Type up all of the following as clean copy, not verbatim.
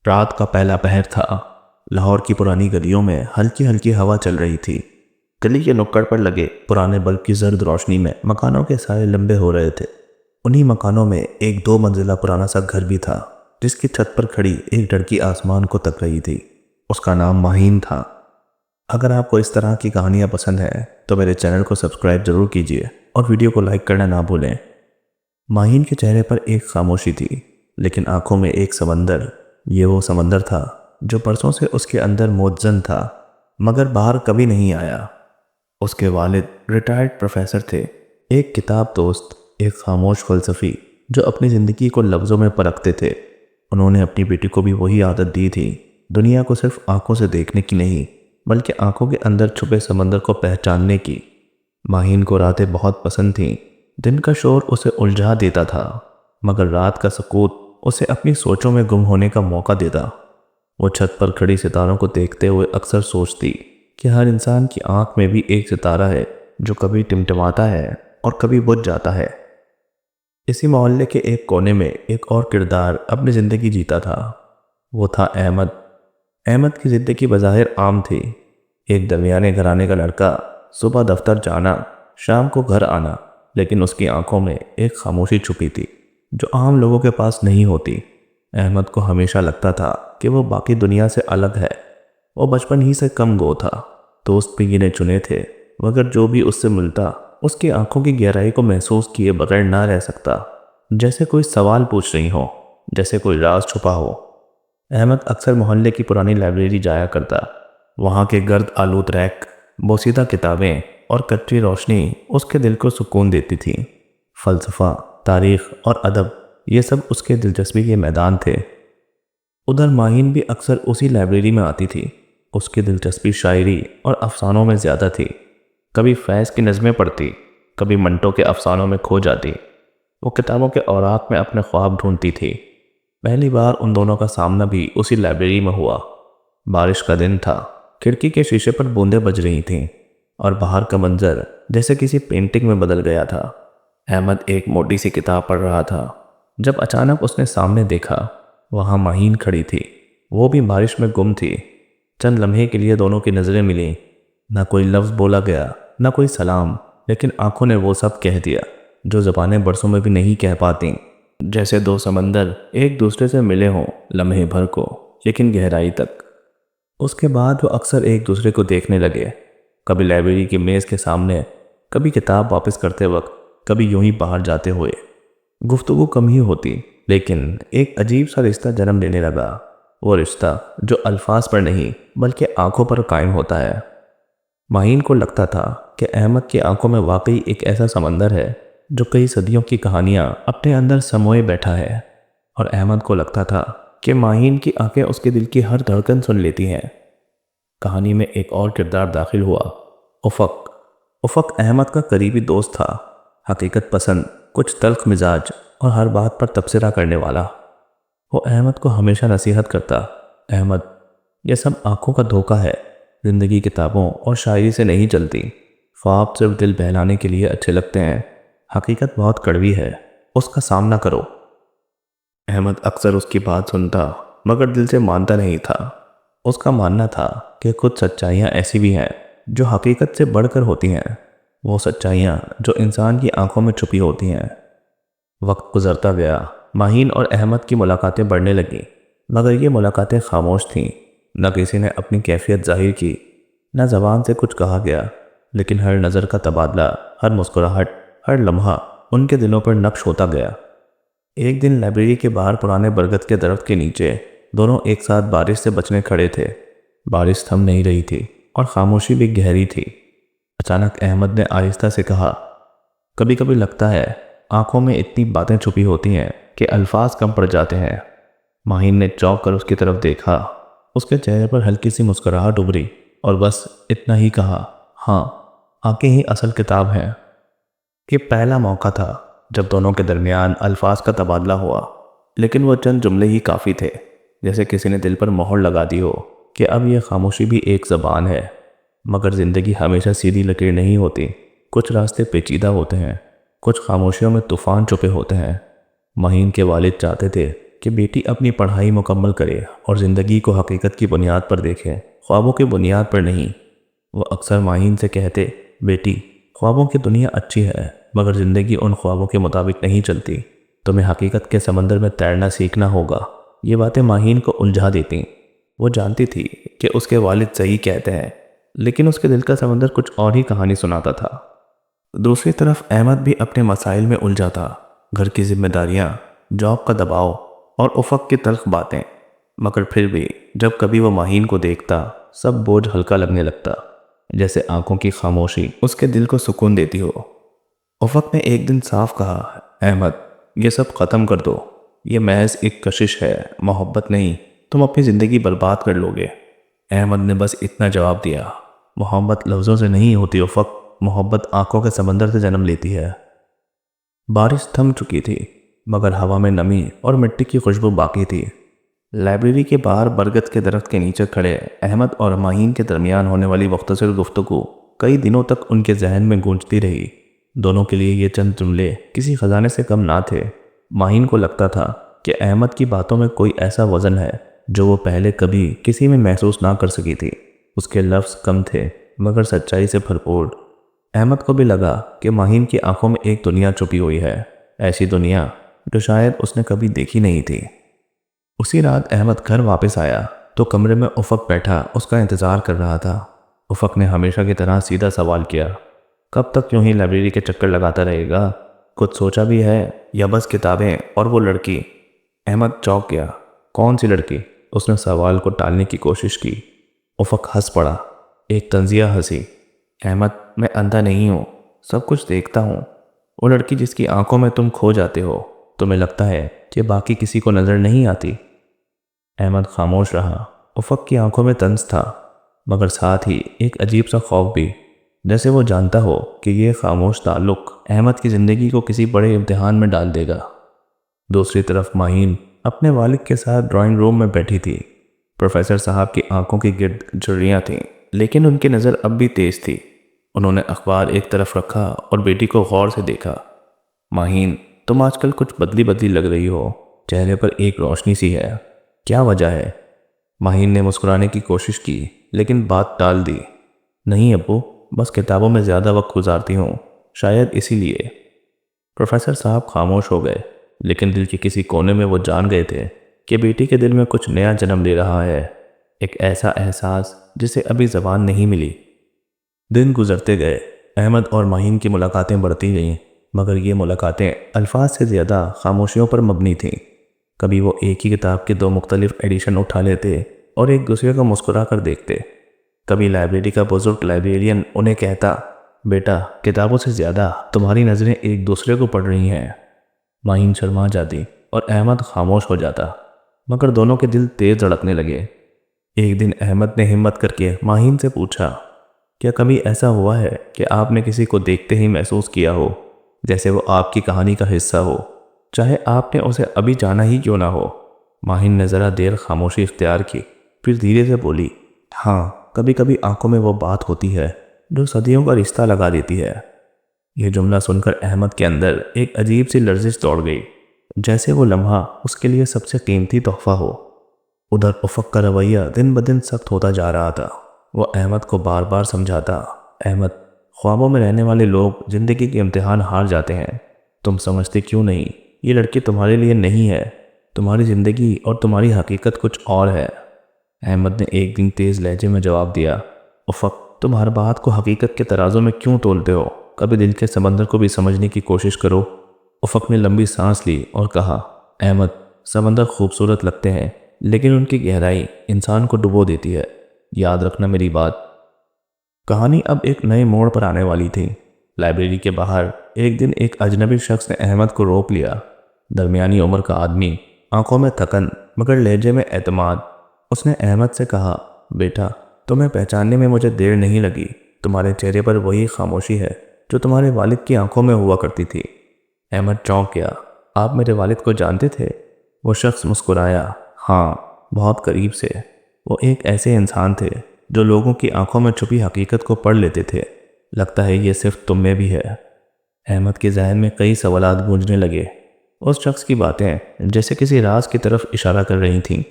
رات کا پہلا پہر تھا۔ لاہور کی پرانی گلیوں میں ہلکی ہلکی ہوا چل رہی تھی۔ گلی کے نکڑ پر لگے پرانے بلب کی زرد روشنی میں مکانوں کے سائے لمبے ہو رہے تھے۔ انہی مکانوں میں ایک 2 منزلہ پرانا سا گھر بھی تھا، جس کی چھت پر کھڑی ایک لڑکی آسمان کو تک رہی تھی۔ اس کا نام ماہین تھا۔ اگر آپ کو اس طرح کی کہانیاں پسند ہیں تو میرے چینل کو سبسکرائب ضرور کیجیے اور ویڈیو کو لائک کرنا نہ بھولیں۔ ماہین کے چہرے پر ایک خاموشی تھی، لیکن آنکھوں میں ایک سمندر۔ یہ وہ سمندر تھا جو برسوں سے اس کے اندر متزن تھا، مگر باہر کبھی نہیں آیا۔ اس کے والد ریٹائرڈ پروفیسر تھے، ایک کتاب دوست، ایک خاموش فلسفی جو اپنی زندگی کو لفظوں میں پرکھتے تھے۔ انہوں نے اپنی بیٹی کو بھی وہی عادت دی تھی، دنیا کو صرف آنکھوں سے دیکھنے کی نہیں، بلکہ آنکھوں کے اندر چھپے سمندر کو پہچاننے کی۔ ماہین کو راتیں بہت پسند تھیں۔ دن کا شور اسے الجھا دیتا تھا، مگر رات کا سکوت اسے اپنی سوچوں میں گم ہونے کا موقع دیتا۔ وہ چھت پر کھڑی ستاروں کو دیکھتے ہوئے اکثر سوچتی کہ ہر انسان کی آنکھ میں بھی ایک ستارہ ہے جو کبھی ٹمٹماتا ہے اور کبھی بجھ جاتا ہے۔ اسی محلے کے ایک کونے میں ایک اور کردار اپنی زندگی جیتا تھا۔ وہ تھا احمد۔ احمد کی زندگی بظاہر عام تھی، ایک درمیانے گھرانے کا لڑکا، صبح دفتر جانا، شام کو گھر آنا، لیکن اس کی آنکھوں میں ایک خاموشی چھپی تھی جو عام لوگوں کے پاس نہیں ہوتی۔ احمد کو ہمیشہ لگتا تھا کہ وہ باقی دنیا سے الگ ہے۔ وہ بچپن ہی سے کم گو تھا، دوست بھی گنے چنے تھے، مگر جو بھی اس سے ملتا اس کی آنکھوں کی گہرائی کو محسوس کیے بغیر نہ رہ سکتا، جیسے کوئی سوال پوچھ رہی ہو، جیسے کوئی راز چھپا ہو۔ احمد اکثر محلے کی پرانی لائبریری جایا کرتا۔ وہاں کے گرد آلود ریک، بوسیدہ کتابیں اور کچی روشنی اس کے دل کو سکون دیتی تھی۔ فلسفہ، تاریخ اور ادب، یہ سب اس کے دلچسپی کے میدان تھے۔ ادھر ماہین بھی اکثر اسی لائبریری میں آتی تھی۔ اس کی دلچسپی شاعری اور افسانوں میں زیادہ تھی۔ کبھی فیض کی نظمیں پڑھتی، کبھی منٹو کے افسانوں میں کھو جاتی۔ وہ کتابوں کے اوراق میں اپنے خواب ڈھونڈتی تھی۔ پہلی بار ان دونوں کا سامنا بھی اسی لائبریری میں ہوا۔ بارش کا دن تھا، کھڑکی کے شیشے پر بوندیں بج رہی تھیں اور باہر کا منظر جیسے کسی پینٹنگ میں بدل گیا تھا۔ احمد ایک موٹی سی کتاب پڑھ رہا تھا جب اچانک اس نے سامنے دیکھا، وہاں ماہین کھڑی تھی۔ وہ بھی بارش میں گم تھی۔ چند لمحے کے لیے دونوں کی نظریں ملیں۔ نہ کوئی لفظ بولا گیا، نہ کوئی سلام، لیکن آنکھوں نے وہ سب کہہ دیا جو زبانیں برسوں میں بھی نہیں کہہ پاتیں۔ جیسے 2 سمندر ایک دوسرے سے ملے ہوں لمحے بھر کو، لیکن گہرائی تک۔ اس کے بعد وہ اکثر ایک دوسرے کو دیکھنے لگے، کبھی لائبریری کی میز کے سامنے، کبھی کتاب واپس کرتے وقت، کبھی یوں ہی باہر جاتے ہوئے۔ گفتگو کم ہی ہوتی، لیکن ایک عجیب سا رشتہ جنم لینے لگا۔ وہ رشتہ جو الفاظ پر نہیں بلکہ آنکھوں پر قائم ہوتا ہے۔ ماہین کو لگتا تھا کہ احمد کی آنکھوں میں واقعی ایک ایسا سمندر ہے جو کئی صدیوں کی کہانیاں اپنے اندر سموئے بیٹھا ہے، اور احمد کو لگتا تھا کہ ماہین کی آنکھیں اس کے دل کی ہر دھڑکن سن لیتی ہیں۔ کہانی میں ایک اور کردار داخل ہوا، افق۔ افق احمد کا قریبی دوست تھا، حقیقت پسند، کچھ تلخ مزاج اور ہر بات پر تبصرہ کرنے والا۔ وہ احمد کو ہمیشہ نصیحت کرتا، احمد، یہ سب آنکھوں کا دھوکہ ہے، زندگی کتابوں اور شاعری سے نہیں چلتی، خواب صرف دل بہلانے کے لیے اچھے لگتے ہیں، حقیقت بہت کڑوی ہے، اس کا سامنا کرو۔ احمد اکثر اس کی بات سنتا، مگر دل سے مانتا نہیں تھا۔ اس کا ماننا تھا کہ کچھ سچائیاں ایسی بھی ہیں جو حقیقت سے بڑھ کر ہوتی ہیں، وہ سچائیاں جو انسان کی آنکھوں میں چھپی ہوتی ہیں۔ وقت گزرتا گیا، ماہین اور احمد کی ملاقاتیں بڑھنے لگیں، مگر یہ ملاقاتیں خاموش تھیں۔ نہ کسی نے اپنی کیفیت ظاہر کی، نہ زبان سے کچھ کہا گیا، لیکن ہر نظر کا تبادلہ، ہر مسکراہٹ، ہر لمحہ ان کے دلوں پر نقش ہوتا گیا۔ ایک دن لائبریری کے باہر پرانے برگد کے درخت کے نیچے دونوں ایک ساتھ بارش سے بچنے کھڑے تھے۔ بارش تھم نہیں رہی تھی اور خاموشی بھی گہری تھی۔ اچانک احمد نے آہستہ سے کہا، کبھی کبھی لگتا ہے آنکھوں میں اتنی باتیں چھپی ہوتی ہیں کہ الفاظ کم پڑ جاتے ہیں۔ ماہین نے چونک کر اس کی طرف دیکھا۔ اس کے چہرے پر ہلکی سی مسکراہٹ ابھری اور بس اتنا ہی کہا، ہاں، آنکھیں ہی اصل کتاب ہیں۔ یہ پہلا موقع تھا جب دونوں کے درمیان الفاظ کا تبادلہ ہوا، لیکن وہ چند جملے ہی کافی تھے، جیسے کسی نے دل پر مہر لگا دی ہو کہ اب یہ خاموشی بھی ایک زبان ہے۔ مگر زندگی ہمیشہ سیدھی لکیر نہیں ہوتی، کچھ راستے پیچیدہ ہوتے ہیں، کچھ خاموشیوں میں طوفان چھپے ہوتے ہیں۔ ماہین کے والد چاہتے تھے کہ بیٹی اپنی پڑھائی مکمل کرے اور زندگی کو حقیقت کی بنیاد پر دیکھے، خوابوں کی بنیاد پر نہیں۔ وہ اکثر ماہین سے کہتے، بیٹی خوابوں کی دنیا اچھی ہے مگر زندگی ان خوابوں کے مطابق نہیں چلتی، تمہیں حقیقت کے سمندر میں تیرنا سیکھنا ہوگا۔ یہ باتیں ماہین کو الجھا دیتیں۔ وہ جانتی تھی کہ اس کے والد صحیح کہتے ہیں، لیکن اس کے دل کا سمندر کچھ اور ہی کہانی سناتا تھا۔ دوسری طرف احمد بھی اپنے مسائل میں الجھا تھا، گھر کی ذمہ داریاں، جاب کا دباؤ اور افق کی تلخ باتیں، مگر پھر بھی جب کبھی وہ ماہین کو دیکھتا سب بوجھ ہلکا لگنے لگتا، جیسے آنکھوں کی خاموشی اس کے دل کو سکون دیتی ہو۔ افق نے ایک دن صاف کہا، احمد یہ سب ختم کر دو، یہ محض ایک کشش ہے، محبت نہیں، تم اپنی زندگی برباد کر لو گے۔ احمد نے بس اتنا جواب دیا، محبت لفظوں سے نہیں ہوتی افق، محبت آنکھوں کے سمندر سے جنم لیتی ہے۔ بارش تھم چکی تھی مگر ہوا میں نمی اور مٹی کی خوشبو باقی تھی۔ لائبریری کے باہر برگد کے درخت کے نیچے کھڑے احمد اور ماہین کے درمیان ہونے والی مختصر گفتگو کئی دنوں تک ان کے ذہن میں گونجتی رہی۔ دونوں کے لیے یہ چند جملے کسی خزانے سے کم نہ تھے۔ ماہین کو لگتا تھا کہ احمد کی باتوں میں کوئی ایسا وزن ہے جو وہ پہلے کبھی کسی میں محسوس نہ کر سکی تھی۔ اس کے لفظ کم تھے مگر سچائی سے بھرپور۔ احمد کو بھی لگا کہ ماہین کی آنکھوں میں ایک دنیا چھپی ہوئی ہے، ایسی دنیا جو شاید اس نے کبھی دیکھی نہیں تھی۔ اسی رات احمد گھر واپس آیا تو کمرے میں افق بیٹھا اس کا انتظار کر رہا تھا۔ افق نے ہمیشہ کی طرح سیدھا سوال کیا، کب تک یوں ہی لائبریری کے چکر لگاتا رہے گا؟ کچھ سوچا بھی ہے یا بس کتابیں اور وہ لڑکی؟ احمد چونک گیا، کون سی لڑکی؟ اس نے سوال کو ٹالنے کی کوشش کی۔ افق ہنس پڑا، ایک طنزیہ ہنسی۔ احمد میں اندھا نہیں ہوں، سب کچھ دیکھتا ہوں۔ وہ لڑکی جس کی آنکھوں میں تم کھو جاتے ہو، تمہیں لگتا ہے کہ باقی کسی کو نظر نہیں آتی؟ احمد خاموش رہا۔ افق کی آنکھوں میں طنز تھا مگر ساتھ ہی ایک عجیب سا خوف بھی، جیسے وہ جانتا ہو کہ یہ خاموش تعلق احمد کی زندگی کو کسی بڑے امتحان میں ڈال دے گا۔ دوسری طرف ماہین اپنے والد کے ساتھ ڈرائنگ روم میں بیٹھی تھی۔ پروفیسر صاحب کی آنکھوں کی گرد جھریاں تھیں لیکن ان کی نظر اب بھی تیز تھی۔ انہوں نے اخبار ایک طرف رکھا اور بیٹی کو غور سے دیکھا۔ ماہین تم آج کل کچھ بدلی بدلی لگ رہی ہو، چہرے پر ایک روشنی سی ہے، کیا وجہ ہے؟ ماہین نے مسکرانے کی کوشش کی لیکن بات ٹال دی، نہیں ابو، بس کتابوں میں زیادہ وقت گزارتی ہوں، شاید اسی لیے۔ پروفیسر صاحب خاموش ہو گئے لیکن دل کے کسی کونے میں وہ جان گئے تھے کہ بیٹی کے دل میں کچھ نیا جنم لے رہا ہے، ایک ایسا احساس جسے ابھی زبان نہیں ملی۔ دن گزرتے گئے، احمد اور ماہین کی ملاقاتیں بڑھتی گئیں مگر یہ ملاقاتیں الفاظ سے زیادہ خاموشیوں پر مبنی تھیں۔ کبھی وہ ایک ہی کتاب کے دو مختلف ایڈیشن اٹھا لیتے اور ایک دوسرے کو مسکرا کر دیکھتے۔ کبھی لائبریری کا بزرگ لائبریرین انہیں کہتا، بیٹا کتابوں سے زیادہ تمہاری نظریں ایک دوسرے کو پڑھ رہی ہیں۔ ماہین شرما جاتی اور احمد خاموش ہو جاتا مگر دونوں کے دل تیز دھڑکنے لگے۔ ایک دن احمد نے ہمت کر کے ماہین سے پوچھا، کیا کبھی ایسا ہوا ہے کہ آپ نے کسی کو دیکھتے ہی محسوس کیا ہو جیسے وہ آپ کی کہانی کا حصہ ہو، چاہے آپ نے اسے ابھی جانا ہی کیوں نہ ہو؟ ماہین نے ذرا دیر خاموشی اختیار کی، پھر دھیرے سے بولی، ہاں کبھی کبھی آنکھوں میں وہ بات ہوتی ہے جو صدیوں کا رشتہ لگا دیتی ہے۔ یہ جملہ سن کر احمد کے اندر ایک عجیب سی لرزش دوڑ گئی، جیسے وہ لمحہ اس کے لیے سب سے قیمتی تحفہ ہو۔ ادھر افق کا رویہ دن بدن سخت ہوتا جا رہا تھا۔ وہ احمد کو بار بار سمجھاتا، احمد خوابوں میں رہنے والے لوگ زندگی کے امتحان ہار جاتے ہیں، تم سمجھتے کیوں نہیں؟ یہ لڑکی تمہارے لیے نہیں ہے، تمہاری زندگی اور تمہاری حقیقت کچھ اور ہے۔ احمد نے ایک دن تیز لہجے میں جواب دیا، افق تم ہر بات کو حقیقت کے ترازوں میں کیوں تولتے ہو؟ کبھی دل کے سمندر کو بھی سمجھنے کی کوشش کرو۔ افق نے لمبی سانس لی اور کہا، احمد سمندر خوبصورت لگتے ہیں لیکن ان کی گہرائی انسان کو ڈبو دیتی ہے، یاد رکھنا میری بات۔ کہانی اب ایک نئے موڑ پر آنے والی تھی۔ لائبریری کے باہر ایک دن ایک اجنبی شخص نے احمد کو روک لیا۔ درمیانی عمر کا آدمی، آنکھوں میں تھکن مگر لہجے میں اعتماد۔ اس نے احمد سے کہا، بیٹا تمہیں پہچاننے میں مجھے دیر نہیں لگی، تمہارے چہرے پر وہی خاموشی ہے جو تمہارے والد کی آنکھوں میں ہوا کرتی تھی۔ احمد چونک گیا، آپ میرے والد کو جانتے تھے؟ وہ شخص مسکرایا، ہاں بہت قریب سے۔ وہ ایک ایسے انسان تھے جو لوگوں کی آنکھوں میں چھپی حقیقت کو پڑھ لیتے تھے، لگتا ہے یہ صرف تم میں بھی ہے۔ احمد کے ذہن میں کئی سوالات گونجنے لگے، اس شخص کی باتیں جیسے کسی راز کی طرف اشارہ کر رہی تھیں،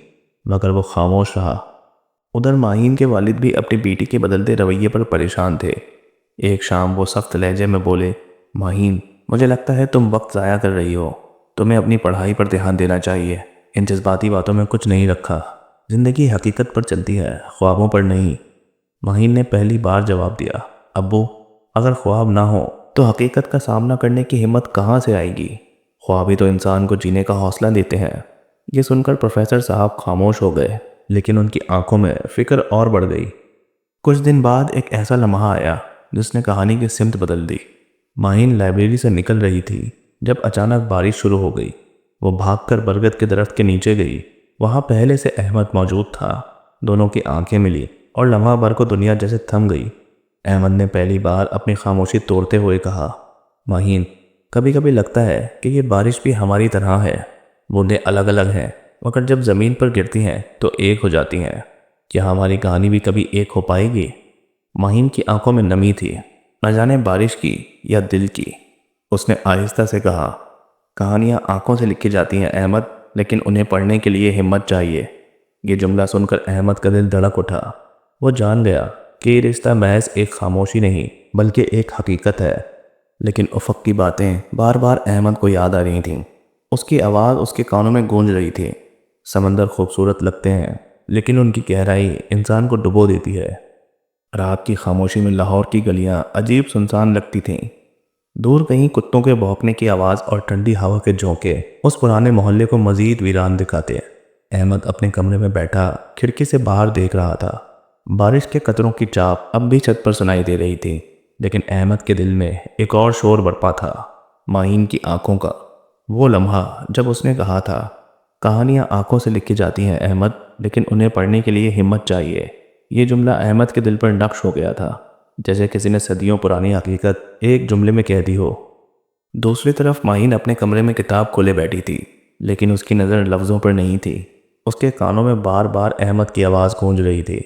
مگر وہ خاموش رہا۔ ادھر ماہین کے والد بھی اپنی بیٹی کے بدلتے رویے پر پریشان تھے۔ ایک شام وہ سخت لہجے میں بولے، ماہین، مجھے لگتا ہے تم وقت ضائع کر رہی ہو، تمہیں اپنی پڑھائی پر دھیان دینا چاہیے۔ ان جذباتی باتوں میں کچھ نہیں رکھا۔ زندگی حقیقت پر چلتی ہے، خوابوں پر نہیں۔ ماہین نے پہلی بار جواب دیا، ابو، اگر خواب نہ ہو تو حقیقت کا سامنا کرنے کی ہمت کہاں سے آئے گی؟ خواب ہی تو انسان کو جینے کا حوصلہ دیتے ہیں۔ یہ سن کر پروفیسر صاحب خاموش ہو گئے، لیکن ان کی آنکھوں میں فکر اور بڑھ گئی۔ کچھ دن بعد ایک ایسا لمحہ آیا جس نے کہانی کی سمت بدل دی۔ ماہین لائبریری سے نکل رہی تھی جب اچانک بارش شروع ہو گئی۔ وہ بھاگ کر برگد کے درخت کے نیچے گئی۔ وہاں پہلے سے احمد موجود تھا۔ دونوں کی آنکھیں ملی اور لمحہ بھر کو دنیا جیسے تھم گئی۔ احمد نے پہلی بار اپنی خاموشی توڑتے ہوئے کہا، ماہین، کبھی کبھی لگتا ہے کہ یہ بارش بھی ہماری طرح ہے۔ بوندیں الگ الگ ہیں، مگر جب زمین پر گرتی ہیں تو ایک ہو جاتی ہیں۔ کیا ہماری کہانی بھی کبھی ایک ہو پائے گی؟ ماہین کی آنکھوں میں نمی تھی، نہ جانے بارش کی یا دل کی۔ اس نے آہستہ سے کہا، کہانیاں آنکھوں سے لکھی جاتی ہیں احمد، لیکن انہیں پڑھنے کے لیے ہمت چاہیے۔ یہ جملہ سن کر احمد کا دل دھڑک اٹھا۔ وہ جان گیا کہ یہ رشتہ محض ایک خاموشی نہیں بلکہ ایک حقیقت ہے۔ لیکن افق کی باتیں بار بار احمد کو یاد آ رہی تھیں۔ اس کی آواز اس کے کانوں میں گونج رہی تھی۔ سمندر خوبصورت لگتے ہیں، لیکن ان کی گہرائی انسان کو ڈبو دیتی ہے۔ رات کی خاموشی میں لاہور کی گلیاں عجیب سنسان لگتی تھیں۔ دور کہیں کتوں کے بھونکنے کی آواز اور ٹھنڈی ہوا کے جھونکے اس پرانے محلے کو مزید ویران دکھاتے۔ احمد اپنے کمرے میں بیٹھا کھڑکی سے باہر دیکھ رہا تھا۔ بارش کے قطروں کی چاپ اب بھی چھت پر سنائی دے رہی تھی، لیکن احمد کے دل میں ایک اور شور برپا تھا، ماہین کی آنکھوں کا۔ وہ لمحہ جب اس نے کہا تھا، کہانیاں آنکھوں سے لکھی جاتی ہیں احمد، لیکن انہیں پڑھنے کے لیے ہمت چاہیے۔ یہ جملہ احمد کے دل پر نقش ہو گیا تھا، جیسے کسی نے صدیوں پرانی حقیقت ایک جملے میں کہہ دی ہو۔ دوسری طرف ماہین اپنے کمرے میں کتاب کھولے بیٹھی تھی، لیکن اس کی نظر لفظوں پر نہیں تھی۔ اس کے کانوں میں بار بار احمد کی آواز گونج رہی تھی،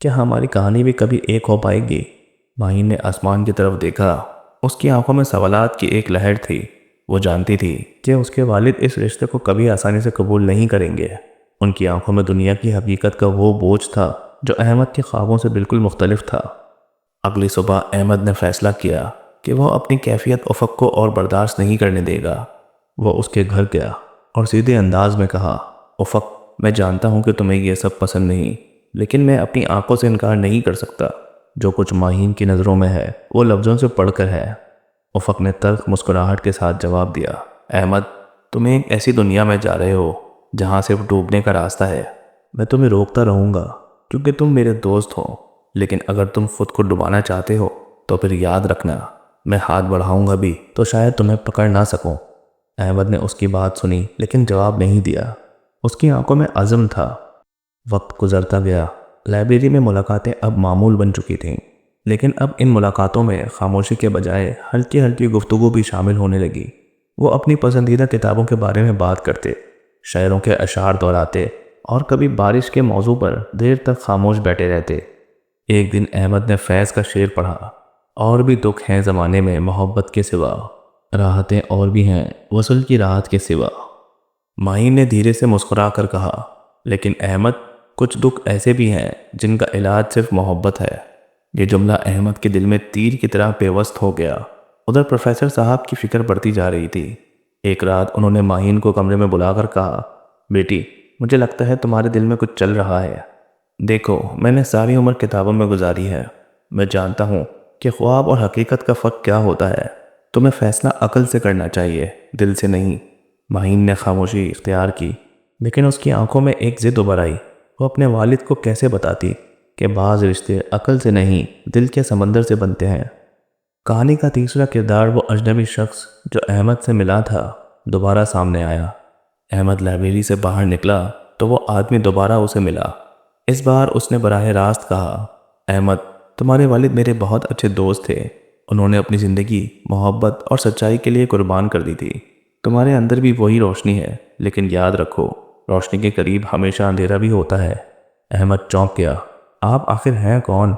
کیا ہماری کہانی بھی کبھی ایک ہو پائے گی؟ ماہین نے آسمان کی طرف دیکھا۔ اس کی آنکھوں میں سوالات کی ایک لہر تھی۔ وہ جانتی تھی کہ اس کے والد اس رشتے کو کبھی آسانی سے قبول نہیں کریں گے۔ ان کی آنکھوں میں دنیا کی حقیقت کا وہ بوجھ تھا جو احمد کے خوابوں سے بالکل مختلف تھا۔ اگلی صبح احمد نے فیصلہ کیا کہ وہ اپنی کیفیت افق کو اور برداشت نہیں کرنے دے گا۔ وہ اس کے گھر گیا اور سیدھے انداز میں کہا، افق، میں جانتا ہوں کہ تمہیں یہ سب پسند نہیں، لیکن میں اپنی آنکھوں سے انکار نہیں کر سکتا۔ جو کچھ ماہین کی نظروں میں ہے وہ لفظوں سے پڑھ کر ہے۔ افق نے تلخ مسکراہٹ کے ساتھ جواب دیا، احمد، تم ایک ایسی دنیا میں جا رہے ہو جہاں صرف ڈوبنے کا راستہ ہے۔ میں تمہیں روکتا رہوں گا کیونکہ تم میرے دوست ہو، لیکن اگر تم خود کو ڈبانا چاہتے ہو تو پھر یاد رکھنا، میں ہاتھ بڑھاؤں گا بھی تو شاید تمہیں پکڑ نہ سکوں۔ احمد نے اس کی بات سنی لیکن جواب نہیں دیا۔ اس کی آنکھوں میں عزم تھا۔ وقت گزرتا گیا۔ لائبریری میں ملاقاتیں اب معمول بن چکی تھیں، لیکن اب ان ملاقاتوں میں خاموشی کے بجائے ہلکی ہلکی گفتگو بھی شامل ہونے لگی۔ وہ اپنی پسندیدہ کتابوں کے بارے میں بات کرتے، شاعروں کے اشعار دہراتے اور کبھی بارش کے موضوع پر دیر تک خاموش بیٹھے رہتے۔ ایک دن احمد نے فیض کا شعر پڑھا، اور بھی دکھ ہیں زمانے میں محبت کے سوا، راحتیں اور بھی ہیں وصل کی راحت کے سوا۔ ماہین نے دھیرے سے مسکرا کر کہا، لیکن احمد، کچھ دکھ ایسے بھی ہیں جن کا علاج صرف محبت ہے۔ یہ جملہ احمد کے دل میں تیر کی طرح پیوست ہو گیا۔ ادھر پروفیسر صاحب کی فکر بڑھتی جا رہی تھی۔ ایک رات انہوں نے ماہین کو کمرے میں بلا کر کہا، بیٹی، مجھے لگتا ہے تمہارے دل میں کچھ چل رہا ہے۔ دیکھو، میں نے ساری عمر کتابوں میں گزاری ہے۔ میں جانتا ہوں کہ خواب اور حقیقت کا فرق کیا ہوتا ہے۔ تمہیں فیصلہ عقل سے کرنا چاہیے، دل سے نہیں۔ ماہین نے خاموشی اختیار کی، لیکن اس کی آنکھوں میں ایک ضد ابھر آئی۔ وہ اپنے والد کو کیسے بتاتی کہ بعض رشتے عقل سے نہیں دل کے سمندر سے بنتے ہیں۔ کہانی کا تیسرا کردار، وہ اجنبی شخص جو احمد سے ملا تھا، دوبارہ سامنے آیا۔ احمد لائبریری سے باہر نکلا تو وہ آدمی دوبارہ اسے ملا۔ اس بار اس نے براہ راست کہا، احمد، تمہارے والد میرے بہت اچھے دوست تھے۔ انہوں نے اپنی زندگی محبت اور سچائی کے لیے قربان کر دی تھی۔ تمہارے اندر بھی وہی روشنی ہے، لیکن یاد رکھو، روشنی کے قریب ہمیشہ اندھیرا بھی ہوتا ہے۔ احمد چونک گیا۔ آپ آخر ہیں کون؟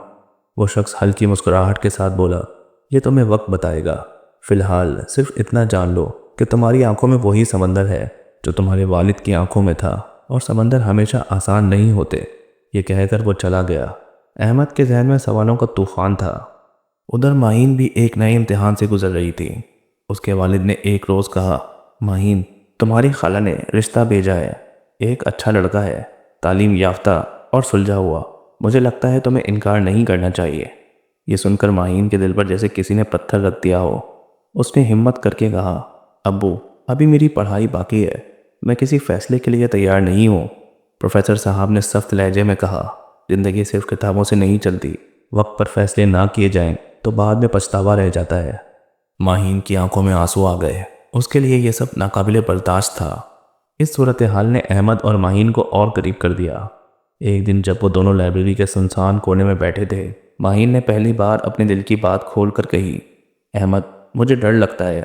وہ شخص ہلکی مسکراہٹ کے ساتھ بولا، یہ تمہیں وقت بتائے گا۔ فی الحال صرف اتنا جان لو کہ تمہاری آنکھوں میں وہی سمندر ہے جو تمہارے والد کی آنکھوں میں تھا، اور سمندر ہمیشہ آسان نہیں ہوتے۔ یہ کہہ کر وہ چلا گیا۔ احمد کے ذہن میں سوالوں کا طوفان تھا۔ ادھر ماہین بھی ایک نئے امتحان سے گزر رہی تھی۔ اس کے والد نے ایک روز کہا، ماہین، تمہاری خالہ نے رشتہ بھیجا ہے، ایک اچھا لڑکا ہے، تعلیم یافتہ اور سلجھا ہوا، مجھے لگتا ہے تمہیں انکار نہیں کرنا چاہیے۔ یہ سن کر ماہین کے دل پر جیسے کسی نے پتھر رکھ دیا ہو۔ اس نے ہمت کر کے کہا، ابو، ابھی میری پڑھائی باقی ہے، میں کسی فیصلے کے لیے تیار نہیں ہوں۔ پروفیسر صاحب نے سخت لہجے میں کہا، زندگی صرف کتابوں سے نہیں چلتی، وقت پر فیصلے نہ کیے جائیں تو بعد میں پچھتاوا رہ جاتا ہے۔ ماہین کی آنکھوں میں آنسو آ گئے۔ اس کے لیے یہ سب ناقابل برداشت تھا۔ اس صورتحال نے احمد اور ماہین کو اور قریب کر دیا۔ ایک دن جب وہ دونوں لائبریری کے سنسان کونے میں بیٹھے تھے، ماہین نے پہلی بار اپنے دل کی بات کھول کر کہی، احمد، مجھے ڈر لگتا ہے،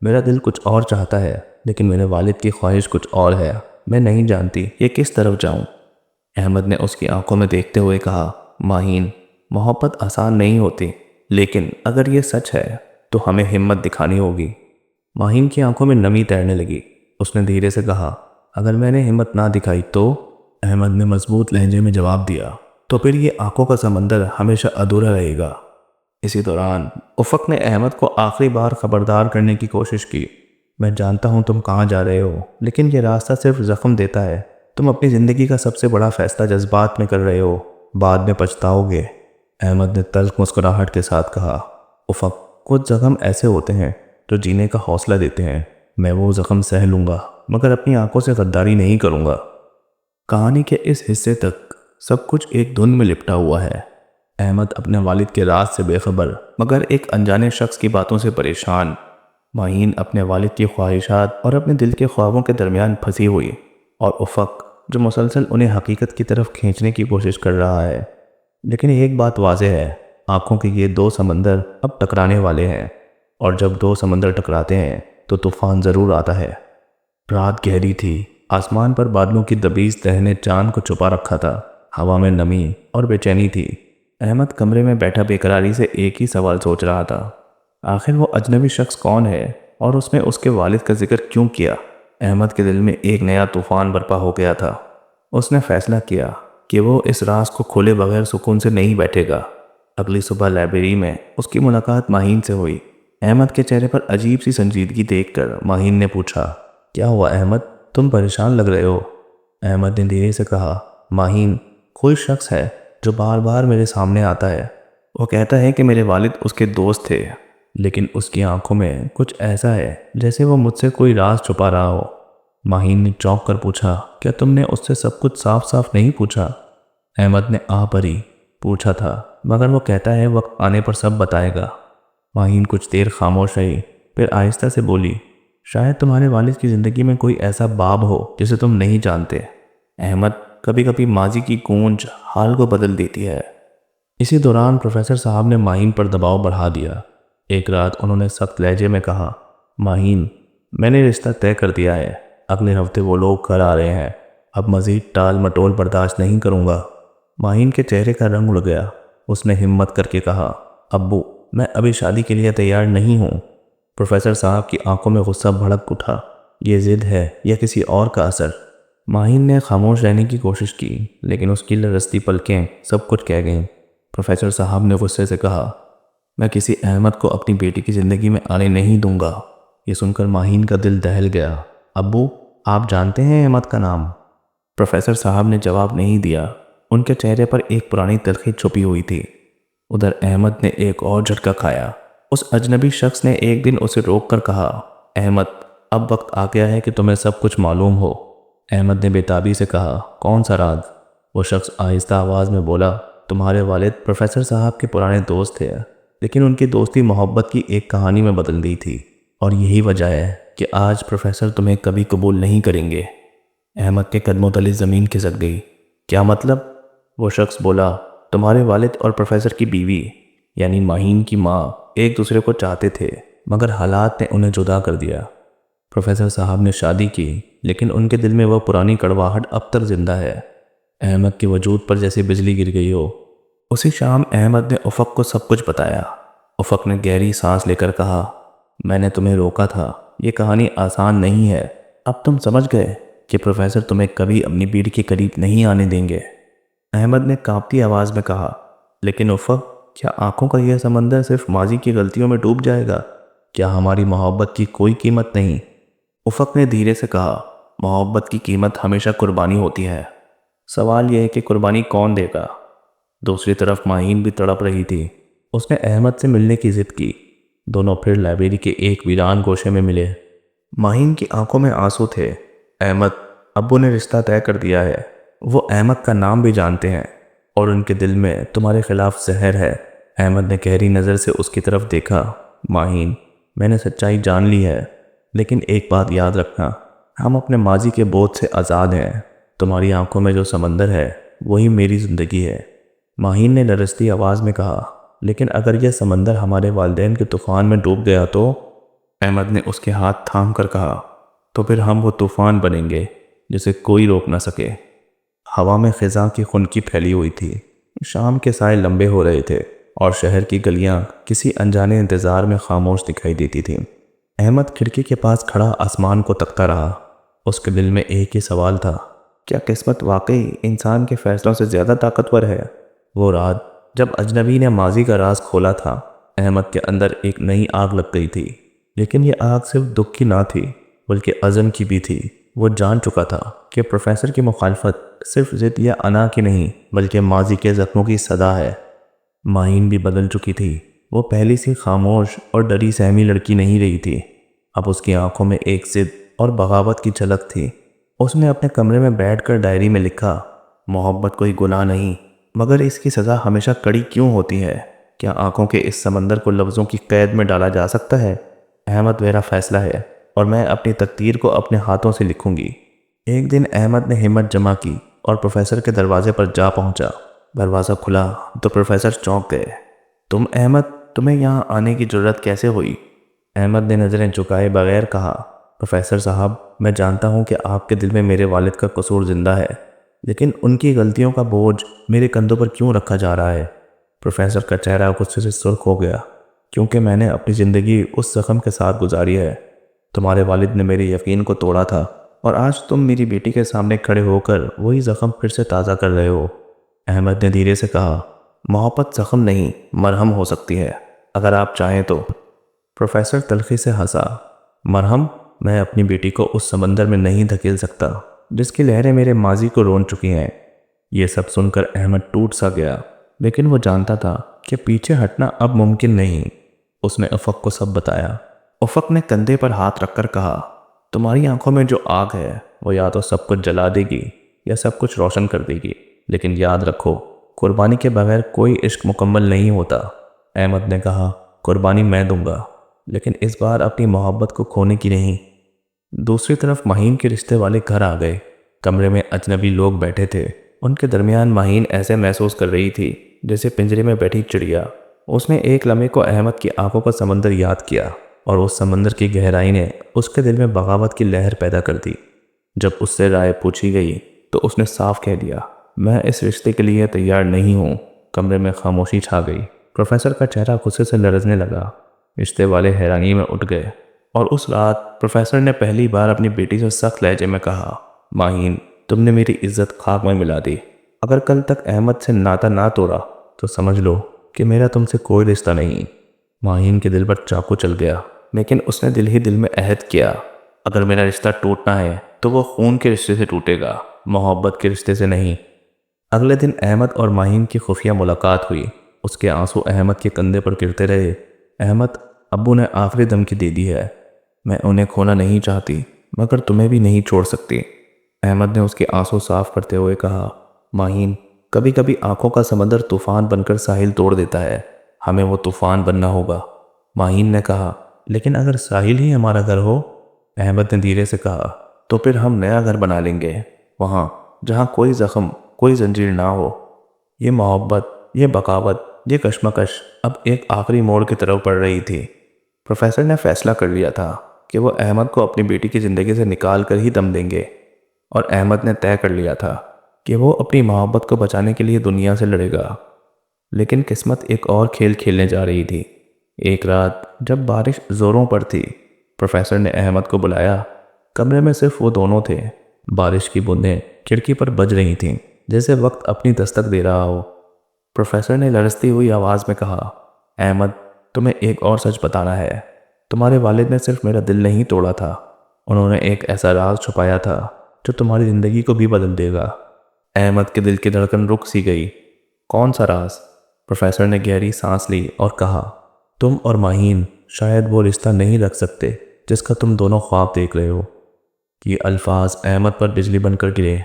میرا دل کچھ اور چاہتا ہے لیکن میرے والد کی خواہش کچھ اور ہے، میں نہیں جانتی یہ کس طرف جاؤں۔ احمد نے اس کی آنکھوں میں دیکھتے ہوئے کہا، ماہین، محبت آسان نہیں ہوتی، لیکن اگر یہ سچ ہے تو ہمیں ہمت دکھانی ہوگی۔ ماہین کی آنکھوں میں نمی تیرنے لگی۔ اس نے دھیرے سے کہا، اگر میں نے ہمت نہ دکھائی تو؟ احمد نے مضبوط لہجے میں جواب دیا، تو پھر یہ آنکھوں کا سمندر ہمیشہ ادھورا رہے گا۔ اسی دوران افق نے احمد کو آخری بار خبردار کرنے کی کوشش کی، میں جانتا ہوں تم کہاں جا رہے ہو، لیکن یہ راستہ صرف زخم دیتا ہے۔ تم اپنی زندگی کا سب سے بڑا فیصلہ جذبات میں کر رہے ہو، بعد میں پچھتاؤ گے۔ احمد نے تلخ مسکراہٹ کے ساتھ کہا، افق، کچھ زخم ایسے ہوتے ہیں جو جینے کا حوصلہ دیتے ہیں، میں وہ زخم سہ لوں گا مگر اپنی آنکھوں سے غداری نہیں کروں گا۔ کہانی کے اس حصے تک سب کچھ ایک دھن میں لپٹا ہوا ہے۔ احمد اپنے والد کے راز سے بے خبر مگر ایک انجانے شخص کی باتوں سے پریشان۔ ماہین اپنے والد کی خواہشات اور اپنے دل کے خوابوں کے درمیان پھنسی ہوئی، اور افق جو مسلسل انہیں حقیقت کی طرف کھینچنے کی کوشش کر رہا ہے۔ لیکن ایک بات واضح ہے، آنکھوں کے یہ دو سمندر اب ٹکرانے والے ہیں، اور جب دو سمندر ٹکراتے ہیں تو طوفان ضرور آتا ہے۔ رات گہری تھی، آسمان پر بادلوں کی دبیز تہ نے چاند کو چھپا رکھا تھا، ہوا میں نمی اور بے چینی تھی۔ احمد کمرے میں بیٹھا بے قراری سے ایک ہی سوال سوچ رہا تھا، آخر وہ اجنبی شخص کون ہے اور اس نے اس کے والد کا ذکر کیوں کیا؟ احمد کے دل میں ایک نیا طوفان برپا ہو گیا تھا۔ اس نے فیصلہ کیا کہ وہ اس راز کو کھولے بغیر سکون سے نہیں بیٹھے گا۔ اگلی صبح لائبریری میں اس کی ملاقات ماہین سے ہوئی۔ احمد کے چہرے پر عجیب سی سنجیدگی دیکھ کر ماہین نے پوچھا، کیا ہوا احمد، تم پریشان لگ رہے ہو؟ احمد نے دھیرے سے کہا، ماہین، کوئی شخص ہے جو بار بار میرے سامنے آتا ہے، وہ کہتا ہے کہ میرے والد اس کے دوست تھے، لیکن اس کی آنکھوں میں کچھ ایسا ہے جیسے وہ مجھ سے کوئی راز چھپا رہا ہو۔ ماہین نے چونک کر پوچھا، کیا تم نے اس سے سب کچھ صاف صاف نہیں پوچھا؟ احمد نے آہ بھری، پوچھا تھا مگر وہ کہتا ہے وقت آنے پر سب بتائے گا۔ ماہین کچھ دیر خاموش رہی، پھر آہستہ سے بولی، شاید تمہارے والد کی زندگی میں کوئی ایسا باب ہو جسے تم نہیں جانتے۔ احمد، کبھی کبھی ماضی کی گونج حال کو بدل دیتی ہے۔ اسی دوران پروفیسر صاحب نے ماہین پر دباؤ بڑھا دیا۔ ایک رات انہوں نے سخت لہجے میں کہا، ماہین، میں نے رشتہ طے کر دیا ہے، اگلے ہفتے وہ لوگ گھر آ رہے ہیں، اب مزید ٹال مٹول برداشت نہیں کروں گا۔ ماہین کے چہرے کا رنگ اڑ گیا۔ اس نے ہمت کر کے کہا، ابو، میں ابھی شادی کے لیے تیار نہیں ہوں۔ پروفیسر صاحب کی آنکھوں میں غصہ بھڑک اٹھا، یہ ضد ہے یا کسی اور کا اثر؟ ماہین نے خاموش رہنے کی کوشش کی، لیکن اس کی لرزتی پلکیں سب کچھ کہہ گئیں۔ پروفیسر صاحب نے غصے سے کہا، میں کسی احمد کو اپنی بیٹی کی زندگی میں آنے نہیں دوں گا۔ یہ سن کر ماہین کا دل دہل گیا۔ ابو، آپ جانتے ہیں احمد کا نام؟ پروفیسر صاحب نے جواب نہیں دیا۔ ان کے چہرے پر ایک پرانی تلخی چھپی ہوئی تھی۔ ادھر احمد نے ایک اور جھٹکا کھایا۔ اس اجنبی شخص نے ایک دن اسے روک کر کہا، احمد، اب وقت آ گیا ہے کہ تمہیں سب کچھ معلوم ہو۔ احمد نے بےتابی سے کہا، کون سا راز؟ وہ شخص آہستہ آواز میں بولا، تمہارے والد پروفیسر صاحب کے پرانے دوست تھے، لیکن ان کی دوستی محبت کی ایک کہانی میں بدل گئی تھی، اور یہی وجہ ہے کہ آج پروفیسر تمہیں کبھی قبول نہیں کریں گے۔ احمد کے قدموں تلے زمین کھسک گئی۔ کیا مطلب؟ وہ شخص بولا، تمہارے والد اور پروفیسر کی بیوی یعنی ماہین کی ماں ایک دوسرے کو چاہتے تھے، مگر حالات نے انہیں جدا کر دیا۔ پروفیسر صاحب نے شادی کی، لیکن ان کے دل میں وہ پرانی کڑواہٹ اب تک زندہ ہے۔ احمد کے وجود پر جیسے بجلی گر گئی ہو۔ اسی شام احمد نے افق کو سب کچھ بتایا۔ افق نے گہری سانس لے کر کہا، میں نے تمہیں روکا تھا، یہ کہانی آسان نہیں ہے۔ اب تم سمجھ گئے کہ پروفیسر تمہیں کبھی اپنی بیٹی کے قریب نہیں آنے دیں گے، احمد نے کانپتی آواز میں کہا۔ لیکن افق، کیا آنکھوں کا یہ سمندر صرف ماضی کی غلطیوں میں ڈوب جائے گا؟ کیا ہماری محبت کی کوئی قیمت نہیں؟ افق نے دھیرے سے کہا، محبت کی قیمت ہمیشہ قربانی ہوتی ہے۔ سوال یہ ہے کہ قربانی کون دے گا؟ دوسری طرف ماہین بھی تڑپ رہی تھی۔ اس نے احمد سے ملنے کی ضد کی۔ دونوں پھر لائبریری کے ایک ویران گوشے میں ملے۔ ماہین کی آنکھوں میں آنسو تھے۔ احمد، ابو نے رشتہ طے کر دیا ہے۔ وہ احمد کا نام بھی جانتے ہیں اور ان کے دل میں تمہارے خلاف زہر ہے۔ احمد نے گہری نظر سے اس کی طرف دیکھا۔ ماہین، میں نے سچائی جان لی ہے، لیکن ایک بات یاد رکھنا، ہم اپنے ماضی کے بوجھ سے آزاد ہیں۔ تمہاری آنکھوں میں جو سمندر ہے وہی میری زندگی ہے۔ ماہین نے لرزتی آواز میں کہا، لیکن اگر یہ سمندر ہمارے والدین کے طوفان میں ڈوب گیا تو؟ احمد نے اس کے ہاتھ تھام کر کہا، تو پھر ہم وہ طوفان بنیں گے جسے کوئی روک نہ سکے۔ ہوا میں خزاں کی خنکی پھیلی ہوئی تھی۔ شام کے سائے لمبے ہو رہے تھے اور شہر کی گلیاں کسی انجانے انتظار میں خاموش دکھائی دیتی تھیں۔ احمد کھڑکی کے پاس کھڑا آسمان کو تکتا رہا۔ اس کے دل میں ایک ہی سوال تھا، کیا قسمت واقعی انسان کے فیصلوں سے زیادہ طاقتور ہے؟ وہ رات جب اجنبی نے ماضی کا راز کھولا تھا، احمد کے اندر ایک نئی آگ لگ گئی تھی، لیکن یہ آگ صرف دکھ کی نہ تھی بلکہ عزم کی بھی تھی۔ وہ جان چکا تھا کہ پروفیسر کی مخالفت صرف ضد یا انا کی نہیں بلکہ ماضی کے زخموں کی صدا ہے۔ ماہین بھی بدل چکی تھی۔ وہ پہلی سی خاموش اور ڈری سہمی لڑکی نہیں رہی تھی۔ اب اس کی آنکھوں میں ایک ضد اور بغاوت کی جھلک تھی۔ اس نے اپنے کمرے میں بیٹھ کر ڈائری میں لکھا، محبت کوئی گناہ نہیں، مگر اس کی سزا ہمیشہ کڑی کیوں ہوتی ہے؟ کیا آنکھوں کے اس سمندر کو لفظوں کی قید میں ڈالا جا سکتا ہے؟ احمد میرا فیصلہ ہے اور میں اپنی تقدیر کو اپنے ہاتھوں سے لکھوں گی۔ ایک دن احمد نے ہمت جمع کی اور پروفیسر کے دروازے پر جا پہنچا۔ دروازہ کھلا تو پروفیسر چونک گئے۔ تم احمد، تمہیں یہاں آنے کی جرت کیسے ہوئی؟ احمد نے نظریں جھکائے بغیر کہا، پروفیسر صاحب، میں جانتا ہوں کہ آپ کے دل میں میرے والد کا قصور زندہ ہے، لیکن ان کی غلطیوں کا بوجھ میرے کندھوں پر کیوں رکھا جا رہا ہے؟ پروفیسر کا چہرہ غصے سے سرخ ہو گیا، کیونکہ میں نے اپنی زندگی اس زخم کے ساتھ گزاری ہے۔ تمہارے والد نے میرے یقین کو توڑا تھا اور آج تم میری بیٹی کے سامنے کھڑے ہو کر وہی زخم پھر سے تازہ کر رہے ہو۔ احمد نے دھیرے سے کہا، محبت زخم نہیں، مرہم ہو سکتی ہے، اگر آپ چاہیں تو۔ پروفیسر تلخی سے ہنسا، مرہم؟ میں اپنی بیٹی کو اس سمندر میں نہیں دھکیل سکتا جس کی لہریں میرے ماضی کو رون چکی ہیں۔ یہ سب سن کر احمد ٹوٹ سا گیا، لیکن وہ جانتا تھا کہ پیچھے ہٹنا اب ممکن نہیں۔ اس نے افق کو سب بتایا۔ افق نے کندھے پر ہاتھ رکھ کر کہا، تمہاری آنکھوں میں جو آگ ہے وہ یا تو سب کچھ جلا دے گی یا سب کچھ روشن کر دے گی، لیکن یاد رکھو، قربانی کے بغیر کوئی عشق مکمل نہیں ہوتا۔ احمد نے کہا، قربانی میں دوں گا، لیکن اس بار اپنی محبت کو کھونے کی نہیں۔ دوسری طرف ماہین کے رشتے والے گھر آ گئے۔ کمرے میں اجنبی لوگ بیٹھے تھے۔ ان کے درمیان ماہین ایسے محسوس کر رہی تھی جیسے پنجرے میں بیٹھی چڑیا۔ اس نے ایک لمحے کو احمد کی آنکھوں کا سمندر یاد کیا اور اس سمندر کی گہرائی نے اس کے دل میں بغاوت کی لہر پیدا کر دی۔ جب اس سے رائے پوچھی گئی تو اس نے صاف کہہ دیا، میں اس رشتے کے لیے تیار نہیں ہوں۔ کمرے میں خاموشی چھا گئی۔ پروفیسر کا چہرہ غصے سے لرزنے لگا۔ رشتے والے حیرانی میں اٹھ گئے اور اس رات پروفیسر نے پہلی بار اپنی بیٹی سے سخت لہجے میں کہا، ماہین، تم نے میری عزت خاک میں ملا دی۔ اگر کل تک احمد سے ناتا نہ توڑا تو سمجھ لو کہ میرا تم سے کوئی رشتہ نہیں۔ ماہین کے دل پر چاقو چل گیا، لیکن اس نے دل ہی دل میں عہد کیا، اگر میرا رشتہ ٹوٹنا ہے تو وہ خون کے رشتے سے ٹوٹے گا، محبت کے رشتے سے نہیں۔ اگلے دن احمد اور ماہین کی خفیہ ملاقات ہوئی۔ اس کے آنسو احمد کے کندھے پر گرتے رہے۔ احمد، ابو نے آخری دھمکی دے دی ہے، میں انہیں کھونا نہیں چاہتی مگر تمہیں بھی نہیں چھوڑ سکتی۔ احمد نے اس کے آنسو صاف کرتے ہوئے کہا، ماہین، کبھی کبھی آنکھوں کا سمندر طوفان بن کر ساحل توڑ دیتا ہے، ہمیں وہ طوفان بننا ہوگا۔ ماہین نے کہا، لیکن اگر ساحل ہی ہمارا گھر ہو؟ احمد نے دھیرے سے کہا، تو پھر ہم نیا گھر بنا لیں گے، وہاں جہاں کوئی زخم، کوئی زنجیر نہ ہو۔ یہ محبت، یہ بغاوت، یہ کشمکش اب ایک آخری موڑ کی طرف بڑھ رہی تھی۔ پروفیسر نے فیصلہ کر لیا تھا کہ وہ احمد کو اپنی بیٹی کی زندگی سے نکال کر ہی دم دیں گے، اور احمد نے طے کر لیا تھا کہ وہ اپنی محبت کو بچانے کے لیے دنیا سے لڑے گا۔ لیکن قسمت ایک اور کھیل کھیلنے جا رہی تھی۔ ایک رات جب بارش زوروں پر تھی، پروفیسر نے احمد کو بلایا۔ کمرے میں صرف وہ دونوں تھے۔ بارش کی بوندیں کھڑکی پر بج رہی تھیں جیسے وقت اپنی دستک دے رہا ہو۔ پروفیسر نے لرزتی ہوئی آواز میں کہا، احمد، تمہیں ایک اور سچ بتانا ہے۔ تمہارے والد نے صرف میرا دل نہیں توڑا تھا، انہوں نے ایک ایسا راز چھپایا تھا جو تمہاری زندگی کو بھی بدل دے گا۔ احمد کے دل کی دھڑکن رک سی گئی۔ کون سا راز؟ پروفیسر نے گہری سانس لی اور کہا، تم اور ماہین شاید وہ رشتہ نہیں رکھ سکتے جس کا تم دونوں خواب دیکھ رہے ہو۔ یہ الفاظ احمد پر بجلی بن کر گرے۔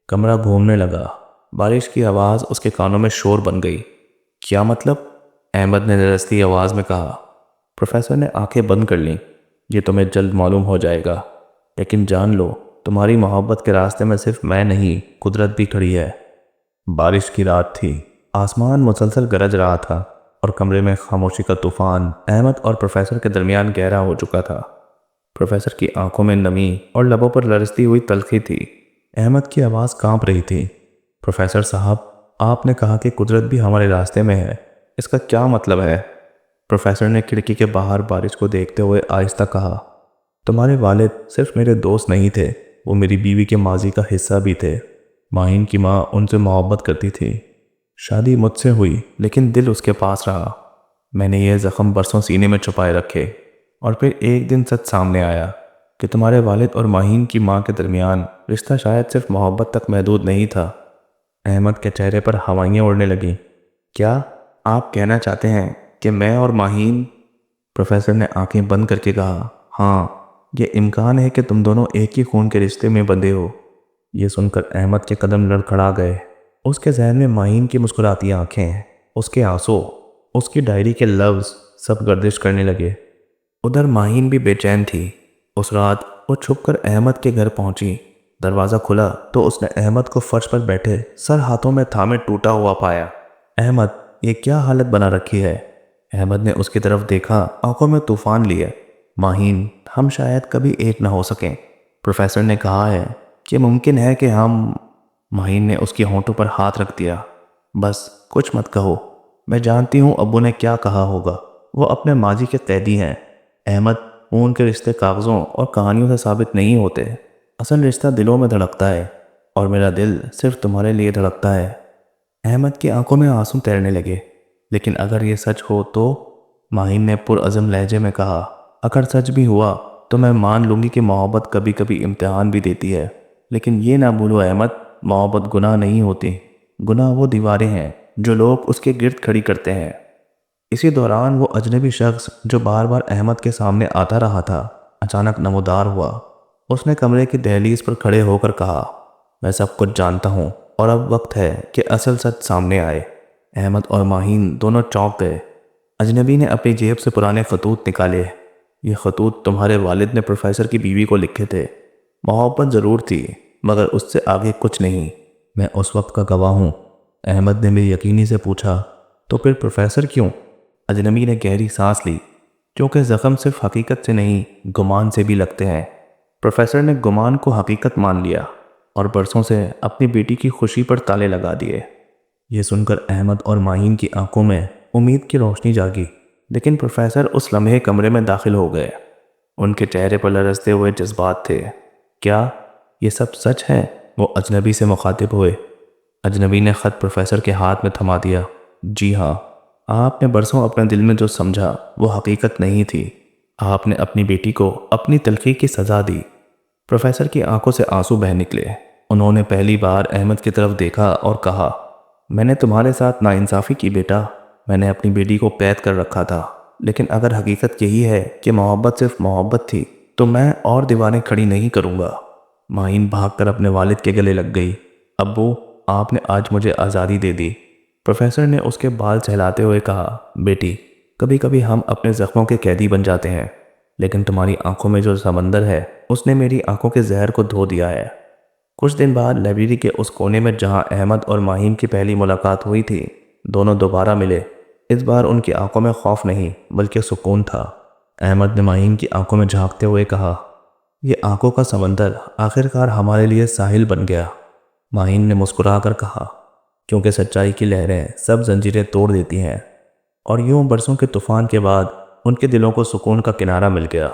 کمرہ گھومنے لگا۔ بارش کی آواز اس کے کانوں میں شور بن گئی۔ کیا مطلب؟ احمد نے لرزتی آواز میں کہا۔ پروفیسر نے آنکھیں بند کر لیں۔ یہ تمہیں جلد معلوم ہو جائے گا، لیکن جان لو تمہاری محبت کے راستے میں صرف میں نہیں، قدرت بھی کھڑی ہے۔ بارش کی رات تھی۔ آسمان مسلسل گرج رہا تھا اور کمرے میں خاموشی کا طوفان احمد اور پروفیسر کے درمیان گہرا ہو چکا تھا۔ پروفیسر کی آنکھوں میں نمی اور لبوں پر لرزتی ہوئی تلخی تھی۔ احمد کی آواز کانپ رہی تھی۔ پروفیسر صاحب، آپ نے کہا کہ قدرت بھی ہمارے راستے میں ہے، اس کا کیا مطلب ہے؟ پروفیسر نے کھڑکی کے باہر بارش کو دیکھتے ہوئے آہستہ کہا، تمہارے والد صرف میرے دوست نہیں تھے، وہ میری بیوی کے ماضی کا حصہ بھی تھے۔ ماہین کی ماں ان سے محبت کرتی تھی۔ شادی مجھ سے ہوئی لیکن دل اس کے پاس رہا۔ میں نے یہ زخم برسوں سینے میں چھپائے رکھے، اور پھر ایک دن سچ سامنے آیا کہ تمہارے والد اور ماہین کی ماں کے درمیان رشتہ شاید صرف محبت تک محدود نہیں تھا۔ احمد کے چہرے پر ہوائیاں اڑنے لگیں۔ کیا آپ کہنا چاہتے ہیں کہ میں اور ماہین؟ پروفیسر نے آنکھیں بند کر کے کہا، ہاں، یہ امکان ہے کہ تم دونوں ایک ہی خون کے رشتے میں بندھے ہو۔ یہ سن کر احمد کے قدم لڑکھڑا گئے۔ اس کے ذہن میں ماہین کی مسکراتی آنکھیں، اس کے آنسو، اس کی ڈائری کے لفظ سب گردش کرنے لگے۔ ادھر ماہین بھی بے چین تھی۔ اس رات وہ چھپ کر احمد کے گھر پہنچی۔ دروازہ کھلا تو اس نے احمد کو فرش پر بیٹھے سر ہاتھوں میں تھامے ٹوٹا ہوا پایا۔ احمد، یہ کیا حالت بنا رکھی ہے؟ احمد نے اس کی طرف دیکھا، آنکھوں میں طوفان لیے۔ ماہین، ہم شاید کبھی ایک نہ ہو سکیں۔ پروفیسر نے کہا ہے کہ ممکن ہے کہ ہم… ماہین نے اس کے ہونٹوں پر ہاتھ رکھ دیا۔ بس کچھ مت کہو، میں جانتی ہوں ابو نے کیا کہا ہوگا، وہ اپنے ماضی کے قیدی ہیں۔ احمد، خون کے رشتے کاغذوں اور کہانیوں سے ثابت نہیں ہوتے، اصل رشتہ دلوں میں دھڑکتا ہے، اور میرا دل صرف تمہارے لیے دھڑکتا ہے۔ احمد کی آنکھوں میں آنسو تیرنے لگے۔ لیکن اگر یہ سچ ہو تو؟ ماہین نے پرعزم لہجے میں کہا، اگر سچ بھی ہوا تو میں مان لوں گی کہ محبت کبھی کبھی امتحان بھی دیتی ہے، لیکن یہ نہ بھولو احمد، محبت گناہ نہیں ہوتی۔ گناہ وہ دیواریں ہیں جو لوگ اس کے گرد کھڑی کرتے ہیں۔ اسی دوران وہ اجنبی شخص جو بار بار احمد کے سامنے آتا رہا تھا اچانک نمودار ہوا۔ اس نے کمرے کی دہلیز پر کھڑے ہو کر کہا، میں سب کچھ جانتا ہوں اور اب وقت ہے کہ اصل سچ سامنے آئے۔ احمد اور ماہین دونوں چونک گئے۔ اجنبی نے اپنی جیب سے پرانے خطوط نکالے۔ یہ خطوط تمہارے والد نے پروفیسر کی بیوی کو لکھے تھے۔ محبت ضرور تھی مگر اس سے آگے کچھ نہیں۔ میں اس وقت کا گواہ ہوں۔ احمد نے بے یقینی سے پوچھا، تو پھر پروفیسر کیوں؟ اجنبی نے گہری سانس لی، کیونکہ زخم صرف حقیقت سے نہیں گمان سے بھی لگتے ہیں۔ پروفیسر نے گمان کو حقیقت مان لیا اور برسوں سے اپنی بیٹی کی خوشی پر تالے لگا دیے۔ یہ سن کر احمد اور ماہین کی آنکھوں میں امید کی روشنی جاگی، لیکن پروفیسر اس لمحے کمرے میں داخل ہو گئے۔ ان کے چہرے پر لرزتے ہوئے جذبات تھے۔ کیا یہ سب سچ ہے؟ وہ اجنبی سے مخاطب ہوئے۔ اجنبی نے خط پروفیسر کے ہاتھ میں تھما دیا۔ جی ہاں، آپ نے برسوں اپنے دل میں جو سمجھا وہ حقیقت نہیں تھی۔ آپ نے اپنی بیٹی کو اپنی تلخی کی سزا دی۔ پروفیسر کی آنکھوں سے آنسو بہہ نکلے۔ انہوں نے پہلی بار احمد کی طرف دیکھا اور کہا، میں نے تمہارے ساتھ ناانصافی کی بیٹا، میں نے اپنی بیٹی کو قید کر رکھا تھا، لیکن اگر حقیقت یہی ہے کہ محبت صرف محبت تھی تو میں اور دیواریں کھڑی نہیں کروں گا۔ ماہین بھاگ کر اپنے والد کے گلے لگ گئی۔ ابو، آپ نے آج مجھے آزادی دے دی۔ پروفیسر نے اس کے بال سہلاتے ہوئے کہا، بیٹی، کبھی کبھی ہم اپنے زخموں کے قیدی بن جاتے ہیں، لیکن تمہاری آنکھوں میں جو سمندر ہے اس نے میری آنکھوں کے زہر کو دھو دیا ہے۔ کچھ دن بعد لائبریری کے اس کونے میں جہاں احمد اور ماہین کی پہلی ملاقات ہوئی تھی، دونوں دوبارہ ملے۔ اس بار ان کی آنکھوں میں خوف نہیں بلکہ سکون تھا۔ احمد نے ماہین کی آنکھوں میں جھانکتے ہوئے کہا، یہ آنکھوں کا سمندر آخرکار ہمارے لیے ساحل بن گیا۔ ماہین نے مسکرا کر کہا، کیونکہ سچائی کی لہریں سب زنجیریں توڑ دیتی ہیں، اور یوں برسوں کے طوفان کے بعد ان کے دلوں کو سکون کا کنارہ مل گیا۔